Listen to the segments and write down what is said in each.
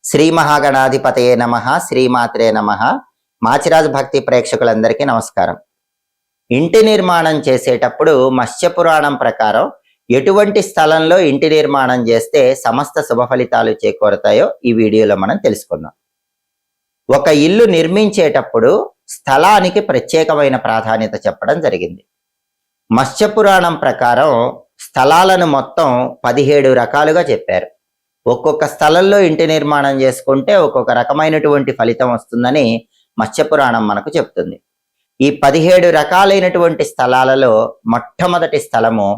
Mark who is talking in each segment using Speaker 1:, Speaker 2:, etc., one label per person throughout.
Speaker 1: శ్రీ మహాగణాధిపతయే నమః, శ్రీమాత్రే నమః. మాచిరాజు భక్తి ప్రేక్షకులందరికీ నమస్కారం. ఇంటి నిర్మాణం చేసేటప్పుడు మత్స్య పురాణం ప్రకారం ఎటువంటి స్థలంలో ఇంటి నిర్మాణం చేస్తే సమస్త శుభ ఫలితాలు చేకూరతాయో ఈ వీడియోలో మనం తెలుసుకుందాం. ఒక ఇల్లు నిర్మించేటప్పుడు స్థలానికి ప్రత్యేకమైన ప్రాధాన్యత చెప్పడం జరిగింది. మత్స్య పురాణం ప్రకారం స్థలాలను మొత్తం 17 రకాలుగా చెప్పారు. ఒక్కొక్క స్థలంలో ఇంటి నిర్మాణం చేసుకుంటే ఒక్కొక్క రకమైనటువంటి ఫలితం వస్తుందని మత్స్య పురాణం మనకు చెప్తుంది. ఈ 17 రకాలైనటువంటి స్థలాలలో మొట్టమొదటి స్థలము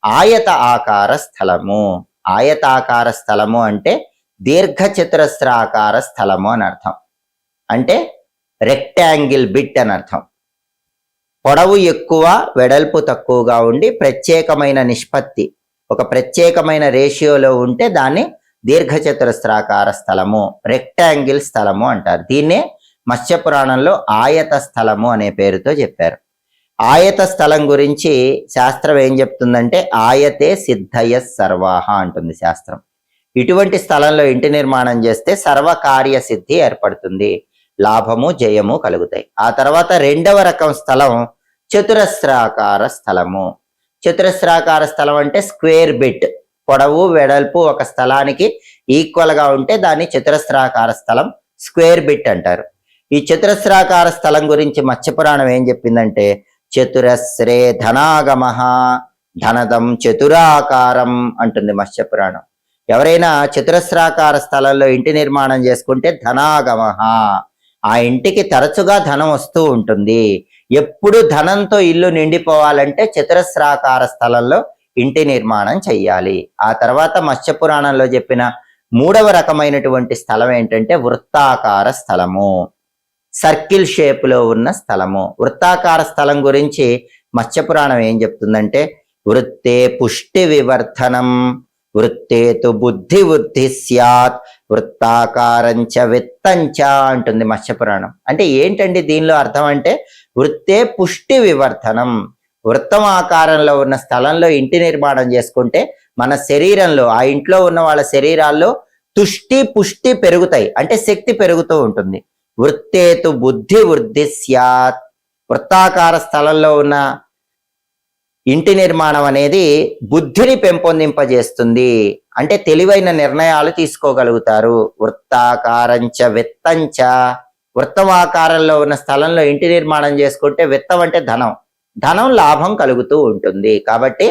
Speaker 1: ఆయత ఆకార స్థలము. ఆయతాకార స్థలము అంటే దీర్ఘచతురస్రాకార స్థలము అని అర్థం. అంటే రెక్టాంగిల్ బిట్ అని అర్థం. పొడవు ఎక్కువ, వెడల్పు తక్కువగా ఉండి ప్రత్యేకమైన నిష్పత్తి, ఒక ప్రత్యేకమైన రేషియోలో ఉంటే దాన్ని దీర్ఘచతురస్రాకార స్థలము, రెక్టాంగిల్ స్థలము అంటారు. దీన్నే మత్స్య పురాణంలో ఆయత స్థలము అనే పేరుతో చెప్పారు. ఆయత స్థలం గురించి శాస్త్రం ఏం చెప్తుందంటే ఆయతే సిద్ధయ సర్వాహ అంటుంది శాస్త్రం. ఇటువంటి స్థలంలో ఇంటి నిర్మాణం చేస్తే సర్వకార్య సిద్ధి ఏర్పడుతుంది, లాభము జయము కలుగుతాయి. ఆ తర్వాత రెండవ రకం స్థలం చతురస్రాకార స్థలము. చతురస్రాకార స్థలం అంటే స్క్వేర్ బిట్, పొడవు వెడల్పు ఒక స్థలానికి ఈక్వల్ గా ఉంటే దాన్ని చతురస్రాకార స్థలం, స్క్వేర్ బిట్ అంటారు. ఈ చతురస్రాకార స్థలం గురించి మత్స్య పురాణం ఏం చెప్పిందంటే చతురస్రే ధనాగమ ధనదం చతురాకారం అంటుంది మత్స్య పురాణం. ఎవరైనా చతురస్రాకార స్థలంలో ఇంటి నిర్మాణం చేసుకుంటే ధనాగమ, ఆ ఇంటికి తరచుగా ధనం వస్తూ ఉంటుంది. ఎప్పుడు ధనంతో ఇల్లు నిండిపోవాలంటే చతురస్రాకార స్థలంలో ఇంటి నిర్మాణం చెయ్యాలి. ఆ తర్వాత మత్స్య పురాణంలో చెప్పిన మూడవ రకమైనటువంటి స్థలం ఏంటంటే వృత్తాకార స్థలము, సర్కిల్ షేప్ లో ఉన్న స్థలము. వృత్తాకార స్థలం గురించి మత్స్య పురాణం ఏం చెప్తుందంటే వృత్తే పుష్టి వివర్ధనం వృత్తేతు బుద్ధి వృద్ధి స్యాత్ వృత్తాకారంచ విత్తంచ అంటుంది మత్స్య పురాణం. అంటే ఏంటండి దీనిలో అర్థం అంటే వృత్తే పుష్టి వివర్ధనం, వృత్తం ఆకారంలో ఉన్న స్థలంలో ఇంటి నిర్మాణం చేసుకుంటే మన శరీరంలో, ఆ ఇంట్లో ఉన్న వాళ్ళ శరీరాల్లో తుష్టి పుష్టి పెరుగుతాయి, అంటే శక్తి పెరుగుతూ ఉంటుంది. వృత్తేతు బుద్ధి వృద్ధి స్యాత్, వృత్తాకార స్థలంలో ఉన్న ఇంటి నిర్మాణం అనేది బుద్ధిని పెంపొందింపజేస్తుంది, అంటే తెలివైన నిర్ణయాలు తీసుకోగలుగుతారు. వృత్తాకారంచ విత్తంచ, వృత్తం ఆకారంలో ఉన్న స్థలంలో ఇంటి నిర్మాణం చేసుకుంటే విత్తం అంటే ధనం, ధనం లాభం కలుగుతూ ఉంటుంది. కాబట్టి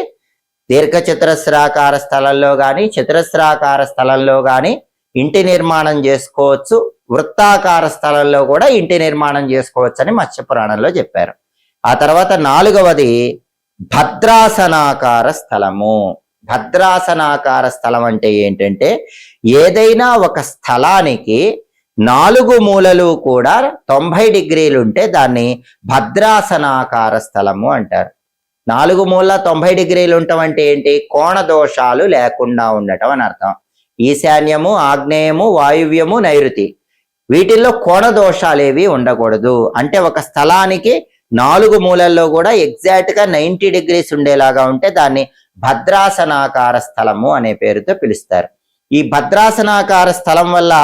Speaker 1: దీర్ఘచతురస్రాకార స్థలంలో కానీ చతురస్రాకార స్థలంలో కానీ ఇంటి నిర్మాణం చేసుకోవచ్చు, వృత్తాకార స్థలంలో కూడా ఇంటి నిర్మాణం చేసుకోవచ్చు అని మత్స్య పురాణంలో చెప్పారు. ఆ తర్వాత నాలుగవది భద్రాసనాకార స్థలము. భద్రాసనాకార స్థలం అంటే ఏంటంటే ఏదైనా ఒక స్థలానికి 4 మూలలు కూడా 90 డిగ్రీలు ఉంటే దాన్ని భద్రాసనాకార స్థలము అంటారు. 4 మూల 90 డిగ్రీలు ఉండటం అంటే ఏంటి? కోణ దోషాలు లేకుండా ఉండటం అని అర్థం. ఈశాన్యము, ఆగ్నేయము, వాయువ్యము, నైరుతి, వీటిల్లో కోణ దోషాలేవి ఉండకూడదు. అంటే ఒక స్థలానికి 4 మూలల్లో కూడా ఎగ్జాక్ట్ గా 90 డిగ్రీస్ ఉండేలాగా ఉంటే దాన్ని భద్రాసనాకార స్థలము అనే పేరుతో పిలుస్తారు. ఈ భద్రాసనాకార స్థలం వల్ల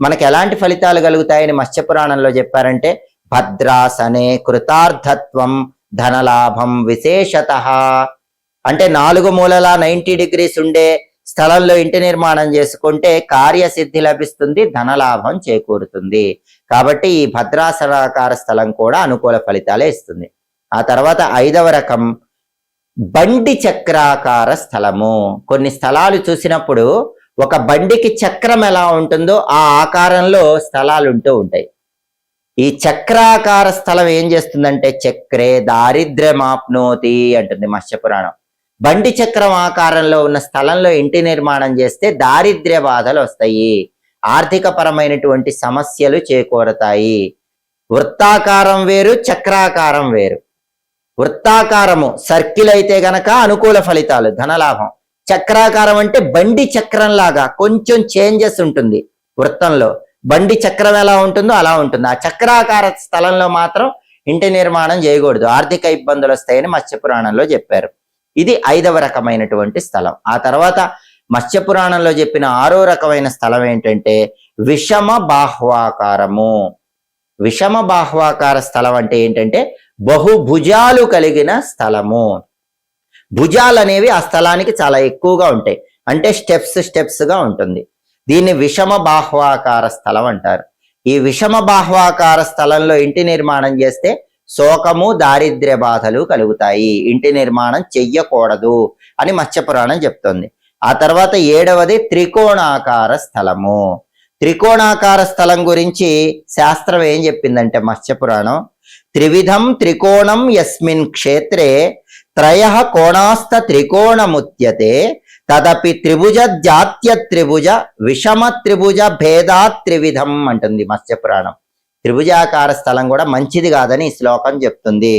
Speaker 1: మనకి ఎలాంటి ఫలితాలు కలుగుతాయని మత్స్య పురాణంలో చెప్పారంటే భద్రాసనే కృతార్థత్వం ధనలాభం విశేషత. అంటే 4 మూలలా 90 డిగ్రీస్ ఉండే స్థలంలో ఇంటి నిర్మాణం చేసుకుంటే కార్యసిద్ధి లభిస్తుంది, ధనలాభం చేకూరుతుంది. కాబట్టి ఈ భద్రాసనాకార స్థలం కూడా అనుకూల ఫలితాలే ఇస్తుంది. ఆ తర్వాత 5వ రకం బండి చక్రాకార స్థలము. కొన్ని స్థలాలు చూసినప్పుడు ఒక బండికి చక్రం ఎలా ఉంటుందో ఆ ఆకారంలో స్థలాలు ఉంటూ ఉంటాయి. ఈ చక్రాకార స్థలం ఏం చేస్తుందంటే చక్రే దారిద్ర్యమాప్నోతి అంటుంది మత్స్య పురాణం. బండి చక్రం ఆకారంలో ఉన్న స్థలంలో ఇంటి నిర్మాణం చేస్తే దారిద్ర్య బాధలు వస్తాయి, ఆర్థిక పరమైనటువంటి సమస్యలు చేకూరతాయి. వృత్తాకారం వేరు, చక్రాకారం వేరు. వృత్తాకారము సర్కిల్ అయితే గనక అనుకూల ఫలితాలు, ధనలాభం. చక్రాకారం అంటే బండి చక్రం లాగా కొంచెం చేంజెస్ ఉంటుంది. వృత్తంలో బండి చక్రం ఎలా ఉంటుందో అలా ఉంటుంది. ఆ చక్రాకార స్థలంలో మాత్రం ఇంటి నిర్మాణం చేయకూడదు, ఆర్థిక ఇబ్బందులు వస్తాయని మత్స్య పురాణంలో చెప్పారు. ఇది 5వ రకమైనటువంటి స్థలం. ఆ తర్వాత మత్స్య పురాణంలో చెప్పిన 6వ రకమైన స్థలం ఏంటంటే విషమ బాహ్వాకారము. విషమ బాహ్వాకార స్థలం అంటే ఏంటంటే బహుభుజాలు కలిగిన స్థలము. భుజాలు అనేవి ఆ స్థలానికి చాలా ఎక్కువగా ఉంటాయి, అంటే స్టెప్స్ గా ఉంటుంది. దీన్ని విషమ బాహ్వాకార స్థలం అంటారు. ఈ విషమ బాహ్వాకార స్థలంలో ఇంటి నిర్మాణం చేస్తే శోకము దారిద్ర్య బాధలు కలుగుతాయి, ఇంటి నిర్మాణం చెయ్యకూడదు అని మత్స్యపురాణం చెప్తుంది. ఆ తర్వాత 7వది త్రికోణాకార స్థలము. త్రికోణాకార స్థలం గురించి శాస్త్రం ఏం చెప్పిందంటే మత్స్యపురాణం, త్రివిధం త్రికోణం యస్మిన్ క్షేత్రే త్రయః కోణాస్త త్రికోణముచ్యతే తదపి త్రిభుజ జాత్య త్రిభుజ విషమ త్రిభుజ భేదాత్ త్రివిధం అంటుంది మత్స్యపురాణం. త్రిభుజాకార స్థలం కూడా మంచిది కాదని ఈ శ్లోకం చెప్తుంది.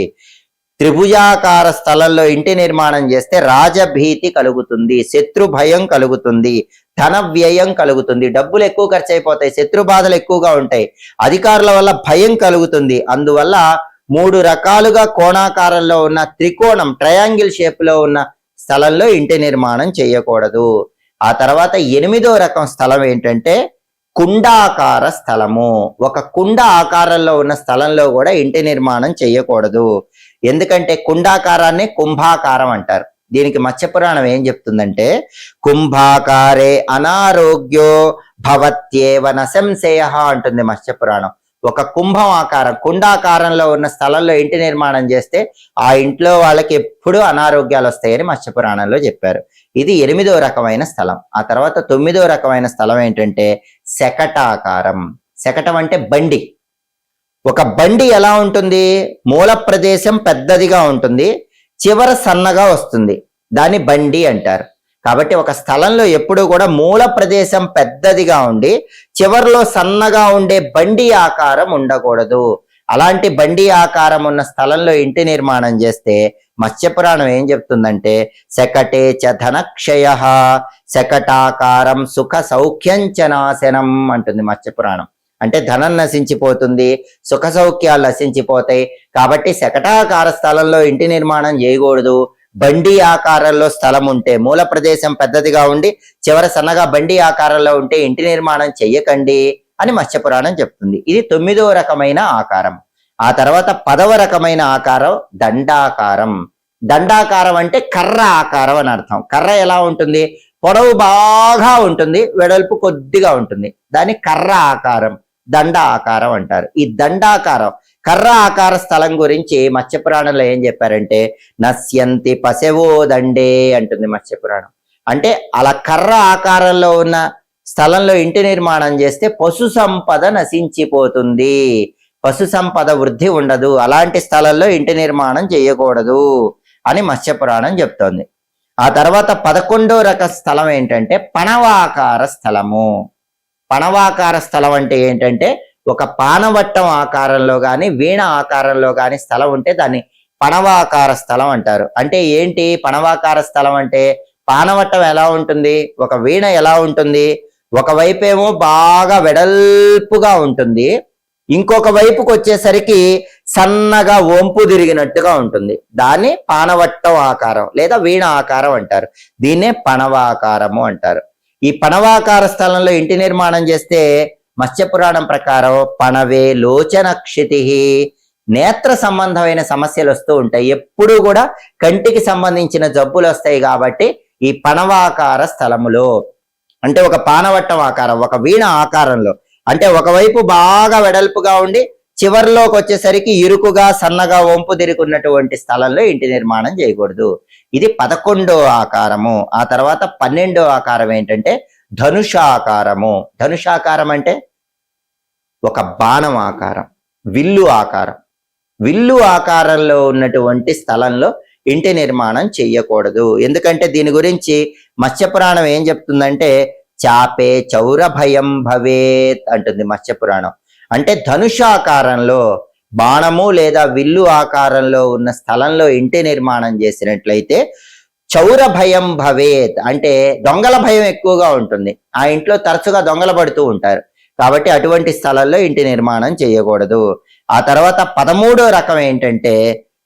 Speaker 1: త్రిభుజాకార స్థలంలో ఇంటి నిర్మాణం చేస్తే రాజభీతి కలుగుతుంది, శత్రు భయం కలుగుతుంది, ధన వ్యయం కలుగుతుంది, డబ్బులు ఎక్కువ ఖర్చు అయిపోతాయి, శత్రు బాధలు ఎక్కువగా ఉంటాయి, అధికారుల వల్ల భయం కలుగుతుంది. అందువల్ల 3 రకాలుగా కోణాకారంలో ఉన్న త్రికోణం ట్రయాంగిల్ షేప్ లో ఉన్న స్థలంలో ఇంటి నిర్మాణం చేయకూడదు. ఆ తర్వాత 8వ రకం స్థలం ఏంటంటే కుండాకార స్థలము. ఒక కుండ ఆకారంలో ఉన్న స్థలంలో కూడా ఇంటి నిర్మాణం చేయకూడదు. ఎందుకంటే కుండాకారాన్ని కుంభాకారం అంటారు. దీనికి మత్స్యపురాణం ఏం చెప్తుందంటే కుంభాకారే అనారోగ్యో భవత్యేవ నశంశయ అంటుంది మత్స్యపురాణం. ఒక కుంభం ఆకారం కుండాకారంలో ఉన్న స్థలంలో ఇంటి నిర్మాణం చేస్తే ఆ ఇంట్లో వాళ్ళకి ఎప్పుడూ అనారోగ్యాలు వస్తాయని మత్స్యపురాణంలో చెప్పారు. ఇది 8వ రకమైన స్థలం. ఆ తర్వాత 9వ రకమైన స్థలం ఏంటంటే శకటాకారం. శకటం అంటే బండి. ఒక బండి ఎలా ఉంటుంది, మూల ప్రదేశం పెద్దదిగా ఉంటుంది, చివర సన్నగా వస్తుంది, దాన్ని బండి అంటారు. కాబట్టి ఒక స్థలంలో ఎప్పుడు కూడా మూల ప్రదేశం పెద్దదిగా ఉండి చివర్లో సన్నగా ఉండే బండి ఆకారం ఉండకూడదు. అలాంటి బండి ఆకారం ఉన్న స్థలంలో ఇంటి నిర్మాణం చేస్తే మత్స్యపురాణం ఏం చెప్తుందంటే శకటే చ ధనక్షయ శకటాకారం సుఖ సౌఖ్యంచ నాశనం అంటుంది మత్స్యపురాణం. అంటే ధనం నశించిపోతుంది, సుఖ సౌఖ్యాలు నశించిపోతాయి. కాబట్టి శకటాకార స్థలంలో ఇంటి నిర్మాణం చేయకూడదు. బండి ఆకారంలో స్థలం ఉంటే, మూల ప్రదేశం పెద్దదిగా ఉండి చివర సన్నగా బండి ఆకారంలో ఉంటే ఇంటి నిర్మాణం చెయ్యకండి అని మత్స్యపురాణం చెప్తుంది. ఇది 9వ రకమైన ఆకారం. ఆ తర్వాత 10వ రకమైన ఆకారం దండాకారం. దండాకారం అంటే కర్ర ఆకారం అని అర్థం. కర్ర ఎలా ఉంటుంది, పొడవు బాగా ఉంటుంది, వెడల్పు కొద్దిగా ఉంటుంది, దాన్ని కర్ర ఆకారం, దండ ఆకారం అంటారు. ఈ దండాకారం కర్ర ఆకార స్థలం గురించి మత్స్యపురాణంలో ఏం చెప్పారంటే నశ్యంతి పశవో దండే అంటుంది మత్స్యపురాణం. అంటే అలా కర్ర ఆకారంలో ఉన్న స్థలంలో ఇంటి నిర్మాణం చేస్తే పశు సంపద నశించిపోతుంది, పశు సంపద వృద్ధి ఉండదు, అలాంటి స్థలంలో ఇంటి నిర్మాణం చేయకూడదు అని మత్స్యపురాణం చెప్తోంది. ఆ తర్వాత 11వ రక స్థలం ఏంటంటే పణవాకార స్థలము. పణవాకార స్థలం అంటే ఏంటంటే ఒక పానవట్టం ఆకారంలో కానీ వీణ ఆకారంలో కానీ స్థలం ఉంటే దాన్ని పణవాకార స్థలం అంటారు. అంటే ఏంటి పణవాకార స్థలం అంటే, పానవట్టం ఎలా ఉంటుంది, ఒక వీణ ఎలా ఉంటుంది, ఒకవైపేమో బాగా వెడల్పుగా ఉంటుంది, ఇంకొక వైపుకి వచ్చేసరికి సన్నగా వంపు తిరిగినట్టుగా ఉంటుంది, దాన్ని పానవట్టం ఆకారం లేదా వీణ ఆకారం అంటారు. దీన్నే పణవాకారము అంటారు. ఈ పణవాకార స్థలంలో ఇంటి నిర్మాణం చేస్తే మత్స్యపురాణం ప్రకారం పణవే లోచన క్షితి, నేత్ర సంబంధమైన సమస్యలు వస్తూ ఉంటాయి, ఎప్పుడూ కూడా కంటికి సంబంధించిన జబ్బులు వస్తాయి. కాబట్టి ఈ పణవాకార స్థలములో అంటే ఒక పానవట్టం ఆకారం, ఒక వీణ ఆకారంలో, అంటే ఒకవైపు బాగా వెడల్పుగా ఉండి చివర్లోకి వచ్చేసరికి ఇరుకుగా సన్నగా వంపు తిరుగున్నటువంటి స్థలంలో ఇంటి నిర్మాణం చేయకూడదు. ఇది 11వ ఆకారము. ఆ తర్వాత 12వ ఆకారం ఏంటంటే ధనుషాకారము. ధనుషాకారం అంటే ఒక బాణం ఆకారం, విల్లు ఆకారం. విల్లు ఆకారంలో ఉన్నటువంటి స్థలంలో ఇంటి నిర్మాణం చెయ్యకూడదు. ఎందుకంటే దీని గురించి మత్స్యపురాణం ఏం చెప్తుందంటే చాపే చౌర భయం భవేత్ అంటుంది మత్స్యపురాణం. అంటే ధనుషాకారంలో బాణము లేదా విల్లు ఆకారంలో ఉన్న స్థలంలో ఇంటి నిర్మాణం చేసినట్లయితే చౌర భయం భవేత్ అంటే దొంగల భయం ఎక్కువగా ఉంటుంది, ఆ ఇంట్లో తరచుగా దొంగలు పడుతూ ఉంటారు. కాబట్టి అటువంటి స్థలంలో ఇంటి నిర్మాణం చేయకూడదు. ఆ తర్వాత 13వ రకం ఏంటంటే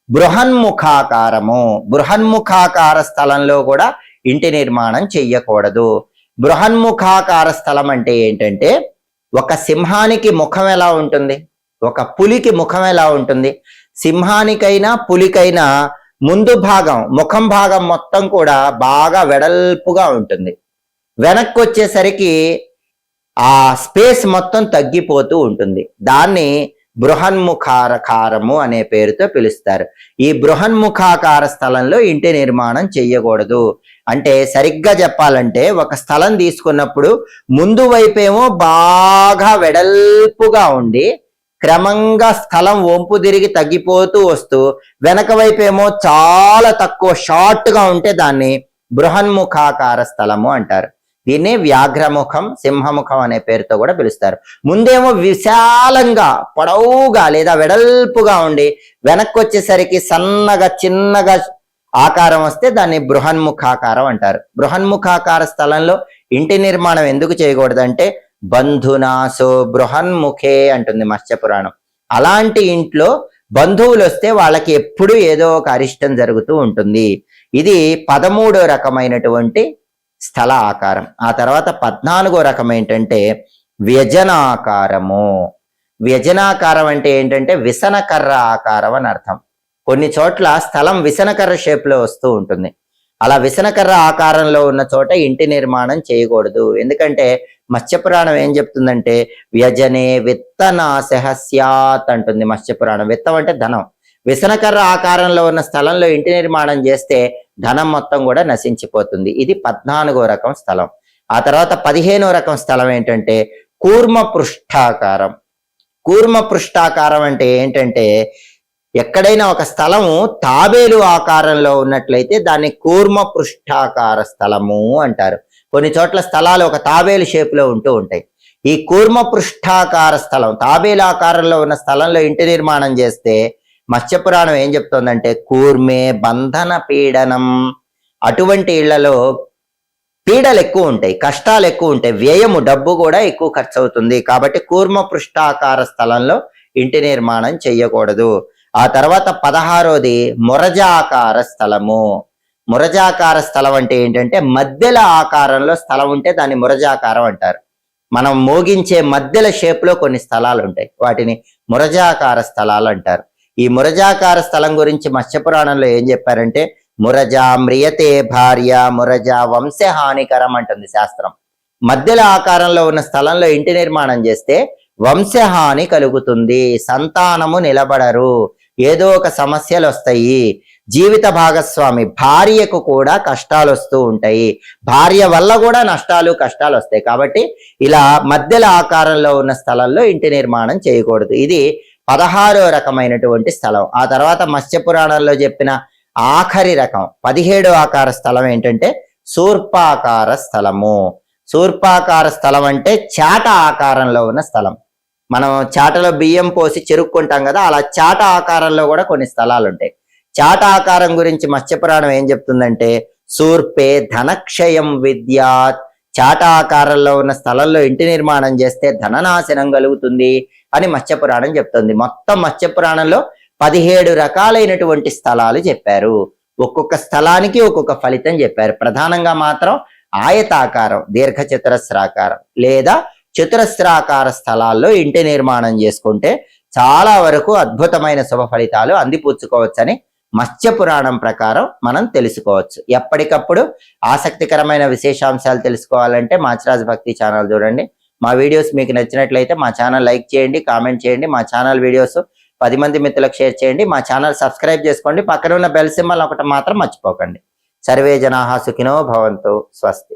Speaker 1: బృహన్ముఖాకారము. బృహన్ముఖాకార స్థలంలో కూడా ఇంటి నిర్మాణం చెయ్యకూడదు. బృహన్ముఖాకార స్థలం అంటే ఏంటంటే ఒక సింహానికి ముఖం ఎలా ఉంటుంది, ఒక పులికి ముఖం ఎలా ఉంటుంది? సింహానికైనా పులికైనా ముందు భాగం, ముఖం భాగం మొత్తం కూడా బాగా వెడల్పుగా ఉంటుంది. వెనక్కి వచ్చేసరికి ఆ స్పేస్ మొత్తం తగ్గిపోతూ ఉంటుంది. దాన్ని బృహన్ముఖాకారము అనే పేరుతో పిలుస్తారు. ఈ బృహన్ముఖాకార స్థలంలో ఇంటి నిర్మాణం చెయ్యకూడదు. అంటే సరిగ్గా చెప్పాలంటే ఒక స్థలం తీసుకున్నప్పుడు ముందు వైపేమో బాగా వెడల్పుగా ఉండి క్రమంగా స్థలం వంపు తిరిగి తగ్గిపోతూ వస్తూ వెనక వైపేమో చాలా తక్కువ షార్ట్ గా ఉంటే దాన్ని బృహన్ముఖాకార స్థలము అంటారు. దీన్ని వ్యాఘ్రముఖం, సింహముఖం అనే పేరుతో కూడా పిలుస్తారు. ముందేమో విశాలంగా పొడవుగా లేదా వెడల్పుగా ఉండి వెనక్కి వచ్చేసరికి సన్నగా చిన్నగా ఆకారం వస్తే దాన్ని బృహన్ముఖాకారం అంటారు. బృహన్ముఖాకార స్థలంలో ఇంటి నిర్మాణం ఎందుకు చేయకూడదంటే బంధునాశో బృహన్ముఖే అంటుంది మత్స్యపురాణం. అలాంటి ఇంట్లో బంధువులు వస్తే వాళ్ళకి ఎప్పుడు ఏదో ఒక అరిష్టం జరుగుతూ ఉంటుంది. ఇది 13వ రకమైనటువంటి స్థల ఆకారం. ఆ తర్వాత 14వ రకం ఏంటంటే వ్యజనాకారము. వ్యజనాకారం అంటే ఏంటంటే విసనకర్ర ఆకారం అని అర్థం. కొన్ని చోట్ల స్థలం విసనకర్ర షేప్ లో వస్తూ ఉంటుంది. అలా విసనకర్ర ఆకారంలో ఉన్న చోట ఇంటి నిర్మాణం చేయకూడదు. ఎందుకంటే మత్స్యపురాణం ఏం చెప్తుందంటే వ్యజనే విత్తనాశః స్యాత్ అంటుంది మత్స్యపురాణం. విత్తం అంటే ధనం. విసనకర్ర ఆకారంలో ఉన్న స్థలంలో ఇంటి నిర్మాణం చేస్తే ధనం మొత్తం కూడా నశించిపోతుంది. ఇది 14వ రకం స్థలం. ఆ తర్వాత 15వ రకం స్థలం ఏంటంటే కూర్మ పృష్ఠాకారం. కూర్మ పృష్ఠాకారం అంటే ఏంటంటే ఎక్కడైనా ఒక స్థలము తాబేలు ఆకారంలో ఉన్నట్లయితే దాన్ని కూర్మ పృష్ఠాకార స్థలము అంటారు. కొన్ని చోట్ల స్థలాలు ఒక తాబేలు షేప్ లో ఉంటూ ఉంటాయి. ఈ కూర్మ పృష్ఠాకార స్థలం, తాబేలు ఆకారంలో ఉన్న స్థలంలో ఇంటి నిర్మాణం చేస్తే మత్స్యపురాణం ఏం చెప్తోందంటే కూర్మే బంధన పీడనం. అటువంటి ఇళ్లలో పీడలు ఎక్కువ ఉంటాయి, కష్టాలు ఎక్కువ ఉంటాయి, వ్యయము డబ్బు కూడా ఎక్కువ ఖర్చు అవుతుంది. కాబట్టి కూర్మ పృష్ఠాకార స్థలంలో ఇంటి నిర్మాణం చెయ్యకూడదు. ఆ తర్వాత 16వది మురజాకార స్థలము. మురజాకార స్థలం అంటే ఏంటంటే మధ్యల ఆకారంలో స్థలం ఉంటే దాన్ని మురజాకారం అంటారు. మనం మోగించే మధ్యల షేప్ లో కొన్ని స్థలాలు ఉంటాయి, వాటిని మురజాకార స్థలాలు అంటారు. ఈ మురజాకార స్థలం గురించి మత్స్యపురాణంలో ఏం చెప్పారంటే మురజా మ్రియతే భార్య మురజా వంశహానికరం అంటుంది శాస్త్రం. మధ్యల ఆకారంలో ఉన్న స్థలంలో ఇంటి నిర్మాణం చేస్తే వంశహాని కలుగుతుంది, సంతానము నిలబడరు, ఏదో ఒక సమస్యలు వస్తాయి, జీవిత భాగస్వామి భార్యకు కూడా కష్టాలు వస్తూ ఉంటాయి, భార్య వల్ల కూడా నష్టాలు కష్టాలు వస్తాయి. కాబట్టి ఇలా మధ్యల ఆకారంలో ఉన్న స్థలంలో ఇంటి నిర్మాణం చేయకూడదు. ఇది 16వ రకమైనటువంటి స్థలం. ఆ తర్వాత మత్స్యపురాణంలో చెప్పిన ఆఖరి రకం 17వ ఆకార స్థలం ఏంటంటే శూర్పాకార స్థలము. శూర్పాకార స్థలం అంటే చాట ఆకారంలో ఉన్న స్థలం. మనం చాటలో బియ్యం పోసి చెరుక్కుంటాం కదా, అలా చాట ఆకారంలో కూడా కొన్ని స్థలాలు ఉంటాయి. చాట ఆకారం గురించి మత్స్యపురాణం ఏం చెప్తుందంటే శూర్పే ధనక్షయం విద్యాత్. చాట ఆకారంలో ఉన్న స్థలంలో ఇంటి నిర్మాణం చేస్తే ధననాశనం కలుగుతుంది అని మత్స్యపురాణం చెప్తుంది. మొత్తం మత్స్యపురాణంలో 17 రకాలైనటువంటి స్థలాలు చెప్పారు. ఒక్కొక్క స్థలానికి ఒక్కొక్క ఫలితం చెప్పారు. ప్రధానంగా మాత్రం ఆయతాకారం, దీర్ఘచతురస్రాకారం లేదా చతురస్రాకార స్థలాల్లో ఇంటి నిర్మాణం చేసుకుంటే చాలా వరకు అద్భుతమైన శుభ ఫలితాలు అందిపుచ్చుకోవచ్చని మత్స్యపురాణం ప్రకారం మనం తెలుసుకోవచ్చు. ఎప్పటికప్పుడు ఆసక్తికరమైన విశేషాంశాలు తెలుసుకోవాలంటే మాచిరాజ్ భక్తి ఛానల్ చూడండి. మా వీడియోస్ మీకు నచ్చినట్లయితే మా ఛానల్ లైక్ చేయండి, కామెంట్ చేయండి. మా ఛానల్ వీడియోస్ 10 మంది మిత్రులకు షేర్ చేయండి. మా ఛానల్ సబ్స్క్రైబ్ చేసుకోండి. పక్కన ఉన్న బెల్ సింబల్ ఒకటి మాత్రం మర్చిపోకండి. సర్వే జనాః సుఖినో భవంతు. స్వస్తి.